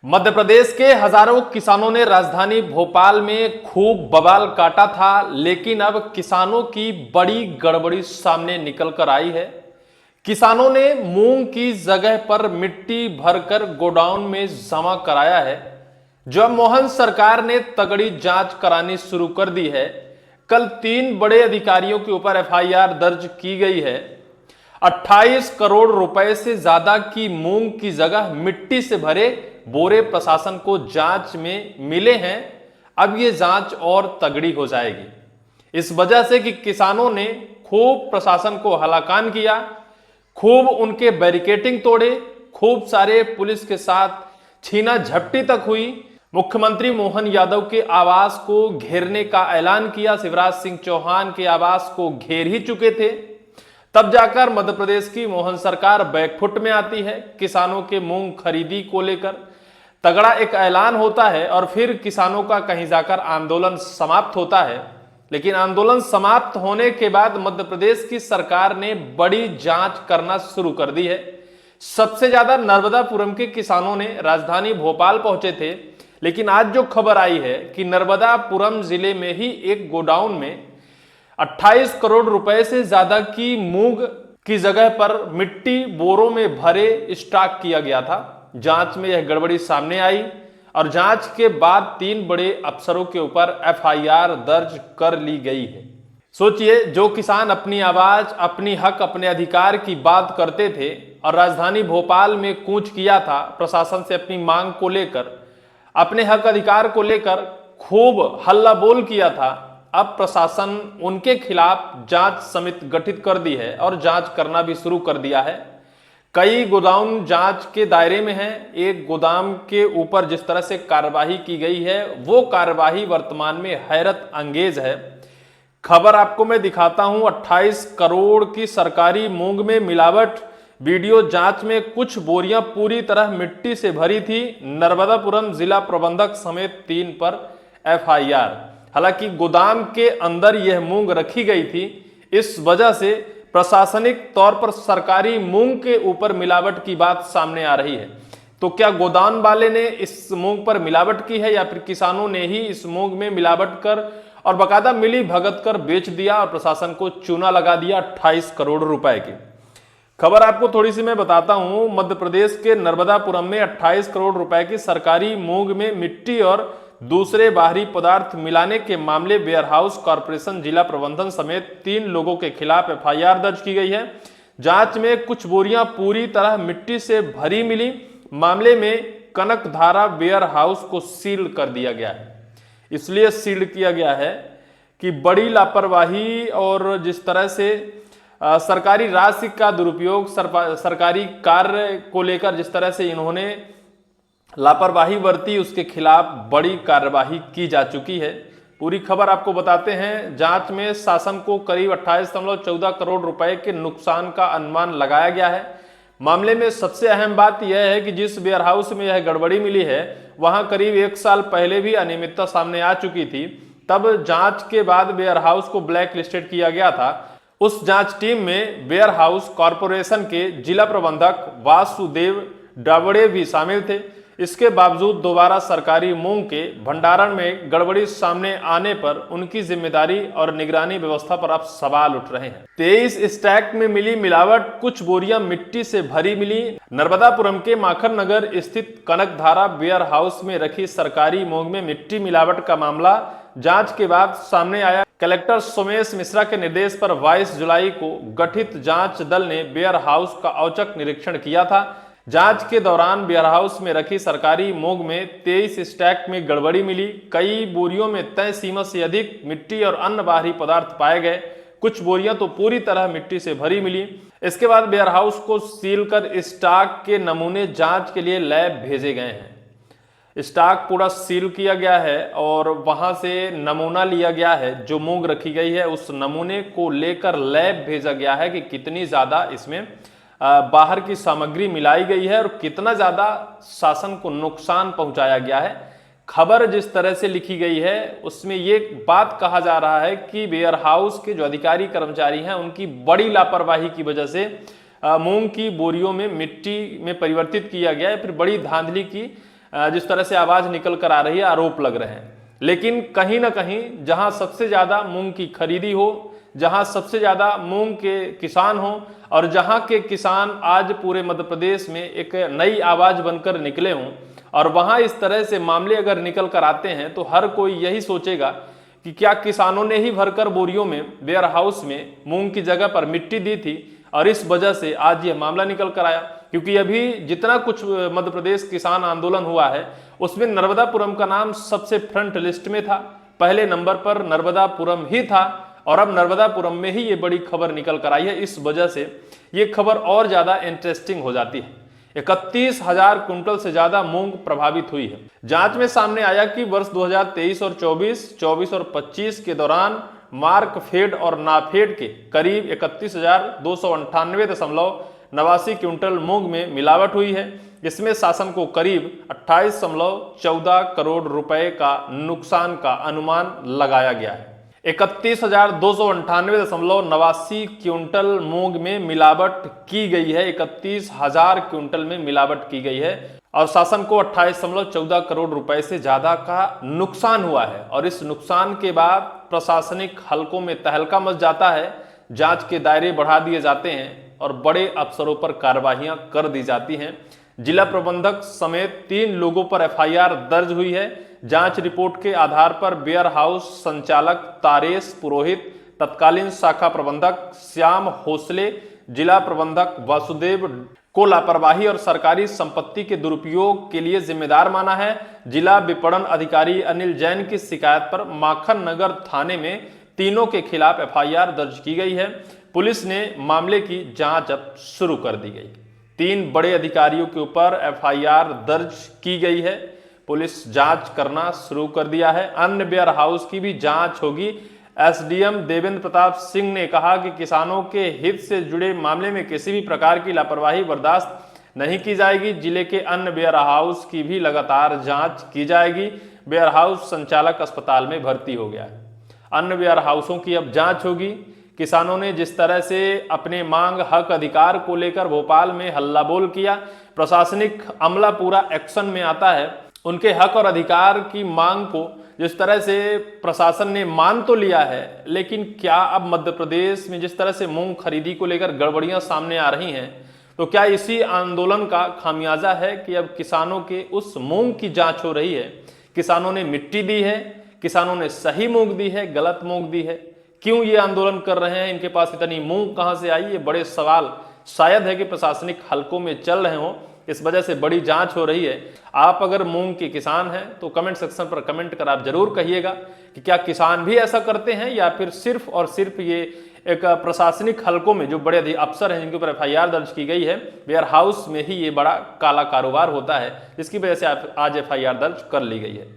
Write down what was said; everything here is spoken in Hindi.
मध्य प्रदेश के हजारों किसानों ने राजधानी भोपाल में खूब बवाल काटा था, लेकिन अब किसानों की बड़ी गड़बड़ी सामने निकल कर आई है। किसानों ने मूंग की जगह पर मिट्टी भरकर गोडाउन में जमा कराया है। जब मोहन सरकार ने तगड़ी जांच करानी शुरू कर दी है। कल 3 बड़े अधिकारियों के ऊपर एफआईआर दर्ज की गई है। 28 करोड़ रुपए से ज्यादा की मूंग की जगह मिट्टी से भरे बोरे प्रशासन को जांच में मिले हैं। अब ये जांच और तगड़ी हो जाएगी, इस वजह से कि किसानों ने खूब प्रशासन को हलाकान किया, खूब उनके बैरिकेटिंग तोड़े, खूब सारे पुलिस के साथ छीना झपटी तक हुई। मुख्यमंत्री मोहन यादव के आवास को घेरने का ऐलान किया। शिवराज सिंह चौहान के आवास को घेर ही चुके थे। तब जाकर मध्य प्रदेश की मोहन सरकार बैकफुट में आती है। किसानों के मूंग खरीदी को लेकर तगड़ा एक ऐलान होता है और फिर किसानों का कहीं जाकर आंदोलन समाप्त होता है। लेकिन आंदोलन समाप्त होने के बाद मध्य प्रदेश की सरकार ने बड़ी जांच करना शुरू कर दी है। सबसे ज्यादा नर्मदापुरम के किसानों ने राजधानी भोपाल पहुंचे थे, लेकिन आज जो खबर आई है कि नर्मदापुरम जिले में ही एक गोडाउन में 28 करोड़ रुपए से ज्यादा की मूंग की जगह पर मिट्टी बोरों में भरे स्टॉक किया गया था। जांच में यह गड़बड़ी सामने आई और जांच के बाद 3 बड़े अफसरों के ऊपर एफआईआर दर्ज कर ली गई है। सोचिए, जो किसान अपनी आवाज, अपनी हक, अपने अधिकार की बात करते थे और राजधानी भोपाल में कूच किया था प्रशासन से अपनी मांग को लेकर, अपने हक अधिकार को लेकर खूब हल्ला बोल किया था, अब प्रशासन उनके खिलाफ जांच समिति गठित कर दी है और जांच करना भी शुरू कर दिया है। कई गोदाम जांच के दायरे में हैं। एक गोदाम के ऊपर जिस तरह से कार्यवाही की गई है, वो कार्यवाही वर्तमान में हैरत अंगेज है। खबर आपको मैं दिखाता हूं। 28 करोड़ की सरकारी मूंग में मिलावट। वीडियो जांच में कुछ बोरियां पूरी तरह मिट्टी से भरी थी। नर्मदापुरम जिला प्रबंधक समेत 3 पर एफआईआर। हालांकि गोदाम के अंदर यह मूंग रखी गई थी, इस वजह से प्रशासनिक तौर पर सरकारी मूंग के ऊपर मिलावट की बात सामने आ रही है। तो क्या गोदाम वाले ने इस मूंग पर मिलावट की है या फिर किसानों ने ही इस मूंग में मिलावट कर और बकायदा मिली भगत कर बेच दिया और प्रशासन को चूना लगा दिया 28 करोड़ रुपए की। खबर आपको थोड़ी सी मैं बताता हूं। मध्य प्रदेश के नर्मदापुरम में 28 करोड़ रुपए की सरकारी मूंग में मिट्टी और दूसरे बाहरी पदार्थ मिलाने के मामले वेयरहाउस कॉर्पोरेशन जिला प्रबंधन समेत 3 लोगों के खिलाफ एफआईआर दर्ज की गई है। जांच में कुछ बोरियां पूरी तरह मिट्टी से भरी मिली। मामले में कनकधारा वेयरहाउस को सील कर दिया गया है। इसलिए सील किया गया है कि बड़ी लापरवाही और जिस तरह से सरकारी राशि का दुरुपयोग, सरकारी कार्य को लेकर जिस तरह से इन्होंने लापरवाही बरती, उसके खिलाफ बड़ी कार्यवाही की जा चुकी है। पूरी खबर आपको बताते हैं। जांच में शासन को करीब 28.14 करोड़ रुपए के नुकसान का अनुमान लगाया गया है। मामले में सबसे अहम बात यह है कि जिस वेयरहाउस में यह गड़बड़ी मिली है, वहां करीब 1 साल पहले भी अनियमितता सामने आ चुकी थी। तब जांच के बाद वेयरहाउस को ब्लैक लिस्टेड किया गया था। उस जांच टीम में वेयरहाउस कॉर्पोरेशन के जिला प्रबंधक वासुदेव डावड़े भी शामिल थे। इसके बावजूद दोबारा सरकारी मूंग के भंडारण में गड़बड़ी सामने आने पर उनकी जिम्मेदारी और निगरानी व्यवस्था पर अब सवाल उठ रहे हैं। 23 स्टैक में मिली मिलावट, कुछ बोरियां मिट्टी से भरी मिली। नर्मदापुरम के माखन नगर स्थित कनकधारा वेयर हाउस में रखी सरकारी मूंग में मिट्टी मिलावट का मामला जांच के बाद सामने आया। कलेक्टर सोमेश मिश्रा के निर्देश पर 22 जुलाई को गठित जांच दल ने वेयर हाउस का औचक निरीक्षण किया था। जांच के दौरान वेयरहाउस में रखी सरकारी मूंग में 23 स्टैक में गड़बड़ी मिली। कई बोरियों में तय सीमा से अधिक मिट्टी और अन्य बाहरी पदार्थ पाए गए। कुछ बोरियां तो पूरी तरह मिट्टी से भरी मिली। इसके बाद वेयरहाउस को सील कर स्टॉक के नमूने जांच के लिए लैब भेजे गए हैं। स्टॉक पूरा सील किया गया है और वहां से नमूना लिया गया है। जो मूंग रखी गई है उस नमूने को लेकर लैब भेजा गया है कि कितनी ज्यादा इसमें बाहर की सामग्री मिलाई गई है और कितना ज्यादा शासन को नुकसान पहुंचाया गया है। खबर जिस तरह से लिखी गई है उसमें ये बात कहा जा रहा है कि वेयरहाउस के जो अधिकारी कर्मचारी हैं उनकी बड़ी लापरवाही की वजह से मूंग की बोरियों में मिट्टी में परिवर्तित किया गया है, फिर बड़ी धांधली की जिस तरह से आवाज निकल कर आ रही है, आरोप लग रहे हैं। लेकिन कहीं ना कहीं जहां सबसे ज्यादा मूंग की खरीदी हो, जहां सबसे ज्यादा मूंग के किसान हो और जहां के किसान आज पूरे मध्य प्रदेश में एक नई आवाज बनकर निकले हों, और वहां इस तरह से मामले अगर निकल कर आते हैं तो हर कोई यही सोचेगा कि क्या किसानों ने ही भरकर बोरियों में वेयर हाउस में मूंग की जगह पर मिट्टी दी थी और इस वजह से आज यह मामला निकल कर आया। क्योंकि अभी जितना कुछ मध्य प्रदेश किसान आंदोलन हुआ है उसमें नर्मदापुरम का नाम सबसे फ्रंट लिस्ट में था, पहले नंबर पर नर्मदापुरम ही था और अब नर्मदापुरम में ही ये बड़ी खबर निकल कर आई है। इस वजह से ये खबर और ज्यादा इंटरेस्टिंग हो जाती है। 31,000 कुंटल से ज्यादा मूंग प्रभावित हुई है। जांच में सामने आया कि वर्ष 2023 और 24 और 25 के दौरान मार्कफेड और नाफेड के करीब 31,298.89 क्विंटल मूंग में मिलावट हुई है। इसमें शासन को करीब 28.14 करोड़ रुपए का नुकसान का अनुमान लगाया गया है। 31,298.89 क्विंटल मूंग में मिलावट की गई है। 31,000 क्विंटल में मिलावट की गई है और शासन को 28.14 करोड़ रुपए से ज्यादा का नुकसान हुआ है। और इस नुकसान के बाद प्रशासनिक हलकों में तहलका मच जाता है, जांच के दायरे बढ़ा दिए जाते हैं और बड़े अफसरों पर कार्रवाइयां कर दी जाती हैं। जिला प्रबंधक समेत 3 लोगों पर एफआईआर दर्ज हुई है। जांच रिपोर्ट के आधार पर वेयर हाउस संचालक तारेश पुरोहित, तत्कालीन शाखा प्रबंधक श्याम होसले, जिला प्रबंधक वासुदेव को लापरवाही और सरकारी संपत्ति के दुरुपयोग के लिए जिम्मेदार माना है। जिला विपणन अधिकारी अनिल जैन की शिकायत पर माखन नगर थाने में तीनों के खिलाफ एफआईआर दर्ज की गई है। पुलिस ने मामले की जांच अब शुरू कर दी गई। 3 बड़े अधिकारियों के ऊपर एफआईआर दर्ज की गई है। पुलिस जांच करना शुरू कर दिया है। अन्य वेयर हाउस की भी जांच होगी। एसडीएम देवेंद्र प्रताप सिंह ने कहा कि किसानों के हित से जुड़े मामले में किसी भी प्रकार की लापरवाही बर्दाश्त नहीं की जाएगी। जिले के अन्य वेयर हाउस की भी लगातार जांच की जाएगी। वेयर हाउस संचालक अस्पताल में भर्ती हो गया है। अन्य वेयर हाउसों की अब जांच होगी। किसानों ने जिस तरह से अपने मांग, हक, अधिकार को लेकर भोपाल में हल्ला बोल किया, प्रशासनिक अमला पूरा एक्शन में आता है। उनके हक और अधिकार की मांग को जिस तरह से प्रशासन ने मान तो लिया है, लेकिन क्या अब मध्य प्रदेश में जिस तरह से मूंग खरीदी को लेकर गड़बड़ियां सामने आ रही हैं, तो क्या इसी आंदोलन का खामियाजा है कि अब किसानों के उस मूंग की जांच हो रही है। किसानों ने मिट्टी दी है, किसानों ने सही मूंग दी है, गलत मूंग दी है, क्यों ये आंदोलन कर रहे हैं, इनके पास इतनी मूंग कहां से आई, ये बड़े सवाल शायद है कि प्रशासनिक हलकों में चल रहे हों। इस वजह से बड़ी जांच हो रही है। आप अगर मूंग के किसान हैं तो कमेंट सेक्शन पर कमेंट कर आप जरूर कहिएगा कि क्या किसान भी ऐसा करते हैं या फिर सिर्फ और सिर्फ ये एक प्रशासनिक हलकों में जो बड़े अफसर हैं जिनके ऊपर एफआईआर दर्ज की गई है, वेयर हाउस में ही ये बड़ा काला कारोबार होता है, जिसकी वजह से आज एफआईआर दर्ज कर ली गई है।